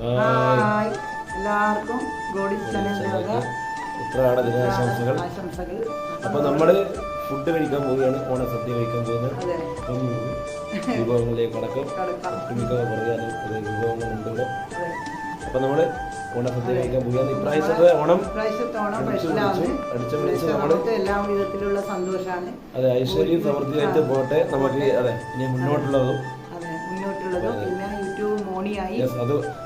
എല്ലാവർക്കും ഉത്രാട ദിനാശംസകൾ. അപ്പൊ നമ്മള് ഫുഡ് കഴിക്കാൻ പോവുകയാണ്, ഓണസദ്യ കഴിക്കാൻ പോകുന്നത്. അപ്പം വിഭവങ്ങളിലേക്ക് കടക്കും. ഒട്ടുമിക്ക പറയാനും വിഭവങ്ങളുണ്ട് ഇവിടെ. അപ്പൊ നമ്മള് ഓണസദ്യ കഴിക്കാൻ പോവുകയാണ്. ഇപ്രാവശ്യത്തെ ഓണം അടിച്ചുപൊളിച്ച് നമ്മള് എല്ലാ വിധത്തിലുള്ള സന്തോഷമാണ്. അതെ, ഐശ്വര്യം സമൃദ്ധിയായിട്ട് പോട്ടെ നമുക്ക്. അതെ, ഇനി മുന്നോട്ടുള്ളതും പിന്നെ യൂട്യൂബ് മോണിയായി,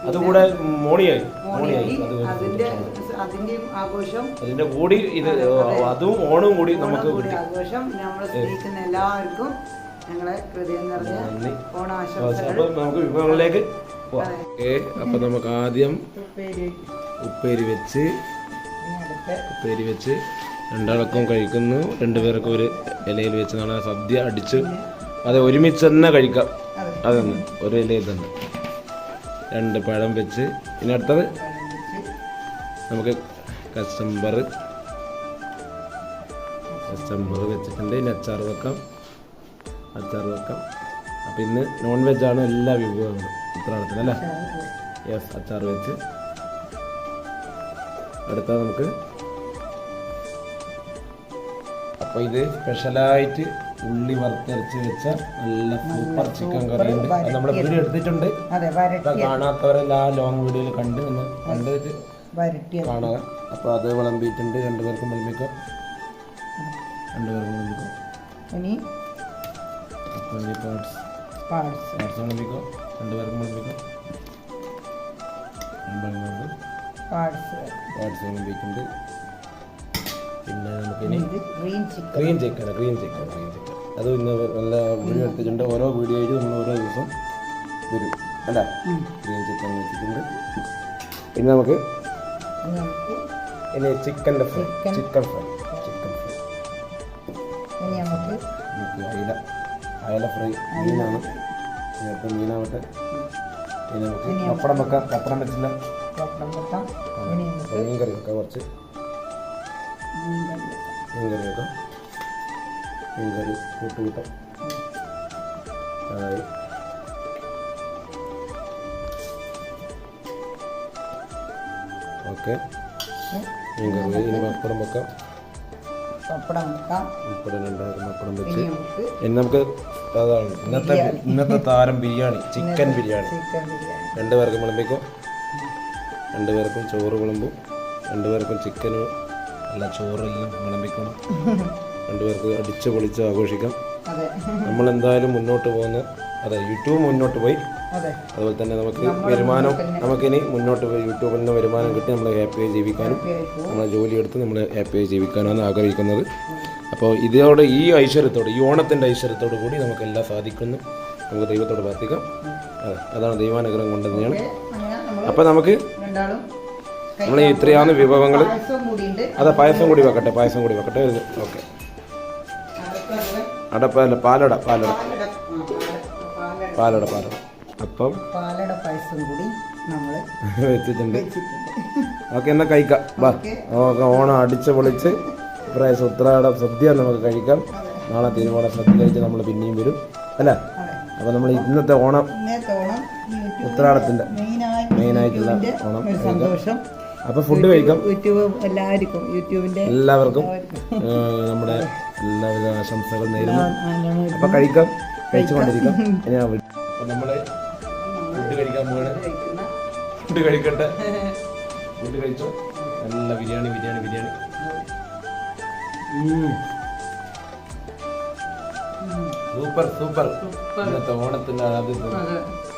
അതുകൂടെ മോണിയായി അതിന്റെയും ആഘോഷം, അതിന്റെ കൂടി ഇത് അതും ഓണവും കൂടി നമുക്ക് ആഘോഷം. നമ്മളെ സ്നേഹിക്കുന്ന എല്ലാവർക്കും ഞങ്ങളെ ഹൃദയം നിറഞ്ഞ ഓണാശംസകൾ. നമുക്ക് വിഭവങ്ങളിലേക്ക് പോവാം. അപ്പൊ നമുക്ക് ആദ്യം ഉപ്പേരി വെച്ച് രണ്ടാൾക്കും കഴിക്കുന്നു. രണ്ടുപേർക്കും ഒരു ഇലയിൽ വെച്ച് നാളെ സദ്യ അടിച്ച് അത് ഒരുമിച്ച് തന്നെ കഴിക്കാം. അതൊന്ന് ഒരു ഇലയിൽ തന്നെ 2 പഴം വെച്ച്. പിന്നെ അടുത്തത് നമുക്ക് കച്ചമ്പർ വെച്ചിട്ടുണ്ട്. ഇനി അച്ചാർ വെക്കാം. അപ്പം ഇന്ന് നോൺ വെജാണ് എല്ലാ വിഭവങ്ങളും ഉത്രാടത്തിന് അല്ലേ? യെസ്, അച്ചാർ വെച്ച്. അടുത്ത നമുക്ക് അപ്പോൾ ഇത് സ്പെഷ്യലായിട്ട് ഉള്ളി വറുത്തരച്ച് വെച്ച നല്ല സൂപ്പർ ചിക്കൻ കറി ഉണ്ട്. അത് നമ്മൾ വീഡിയോ എടുത്തിട്ടുണ്ട്. കാണാത്തവരെല്ലാം ആ ലോങ് വീഡിയോയിൽ കണ്ട് കാണുക. അപ്പോൾ അത് വിളമ്പിയിട്ടുണ്ട്. രണ്ടുപേർക്കും വിളമ്പിക്കാം. ഇനി പാർട്സ് വിളമ്പിക്കാം. രണ്ടുപേർക്കും വിളമ്പിക്കാം. പാർട്സ് വിളമ്പിയിട്ടുണ്ട്. പിന്നെ നമുക്കിനി ഗ്രീൻ ചിക്കൻ അത് ഇന്ന് നല്ല വീഡിയോ എടുത്തിട്ടുണ്ട്. ഓരോ വീഡിയോയിൽ നമ്മൾ ഓരോ ദിവസം വരും അല്ല. ഗ്രീൻ ചിക്കൻ വെച്ചിട്ടുണ്ട്. ഇനി നമുക്ക് ചിക്കൻ ഫ്രൈ അയല ഫ്രൈ. മീനാണ്, നേരത്തെ മീനാവട്ടെ. ഇനി നമുക്ക് പപ്പടം വെക്കാം. പപ്പടം വെച്ചില്ല, മീൻ കറി വെക്കാം. കുറച്ച് മീൻ കറി വെക്കാം. മീൻ കറി കൂട്ടുകൂട്ടാം. അതായി ഓക്കെ. മീൻ കറി. ഇനി പപ്പടം വെക്കാം. പപ്പടം വെച്ച് ഇനി നമുക്ക് അതാണ് ഇന്നത്തെ താരം ബിരിയാണി, ചിക്കൻ ബിരിയാണി. 2 പേർക്കും വിളമ്പിക്കും. 2 പേർക്കും ചോറ് വിളമ്പും. 2 പേർക്കും ചിക്കനും അല്ല ചോറെല്ലാം വിളമ്പിക്കണം. 2 പേർക്ക് അടിച്ച് പൊളിച്ച് ആഘോഷിക്കാം. നമ്മളെന്തായാലും മുന്നോട്ട് പോകുന്ന യൂട്യൂബ് മുന്നോട്ട് പോയി. അതുപോലെ തന്നെ നമുക്ക് വരുമാനം നമുക്കിനി മുന്നോട്ട് പോയി യൂട്യൂബിൽ നിന്ന് വരുമാനം കിട്ടി നമ്മൾ ഹാപ്പിയായി ജീവിക്കാനും നമ്മളെ ജോലിയെടുത്ത് നമ്മൾ ഹാപ്പിയായി ജീവിക്കാനാണ് ആഗ്രഹിക്കുന്നത്. അപ്പോൾ ഇതോടെ ഈ ഐശ്വര്യത്തോടെ, ഈ ഓണത്തിൻ്റെ ഐശ്വര്യത്തോടു കൂടി നമുക്കെല്ലാം സാധിക്കുന്നു. നമുക്ക് ദൈവത്തോട് പ്രാർത്ഥിക്കാം. അതാണ് ദൈവാനുഗ്രഹം കൊണ്ട് തന്നെയാണ്. അപ്പോൾ നമുക്ക് നമ്മൾ ഇത്രയാണ് വിഭവങ്ങൾ. പായസം കൂടി വെക്കട്ടെ. ഓക്കെ. പാലട അപ്പം പാലട പായസം കൂടി നമ്മൾ വെച്ചിട്ടുണ്ട്. ഓക്കെ, എന്നാൽ കഴിക്കാം. ഓണം അടിച്ച് പൊളിച്ച് ഇപ്രാവശ്യം ഉത്രാട സദ്യ നമുക്ക് കഴിക്കാം. നാളെ തിരുവോണ സദ്യ കഴിച്ച് നമ്മൾ പിന്നെയും വരും അല്ല. അപ്പോൾ നമ്മൾ ഇന്നത്തെ ഓണം ഉത്രാടത്തിൻ്റെ മെയിനായിട്ടുള്ള ഓണം കഴിക്കാം. അപ്പോൾ ഫുഡ് കഴിക്കാം. എല്ലാവർക്കും നമ്മുടെ എല്ലാവിധ ആശംസകൾ നേരുന്നു. അപ്പോൾ കഴിച്ചുകൊണ്ടിരിക്കാം. അപ്പോൾ നമ്മൾ ഫുഡ് കഴിക്കാൻ പോവാണ്. ഫുഡ് കഴിക്കട്ടെ. ഫുഡ് കഴിച്ചോ. നല്ല ബിരിയാണി. സൂപ്പർ. ഇന്നത്തെ ഓണത്തിൻ്റെ ആദ്യത്തെ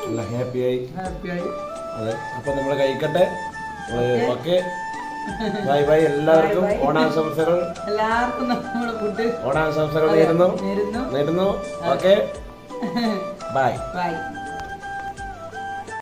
നല്ല ഹാപ്പിയായി. അതെ, അപ്പം നമ്മൾ കഴിക്കട്ടെ. Okay, bye. എല്ലാവർക്കും ഓണാശംസകൾ. ഓണാശംസകൾ നേരുന്നു. Okay, by.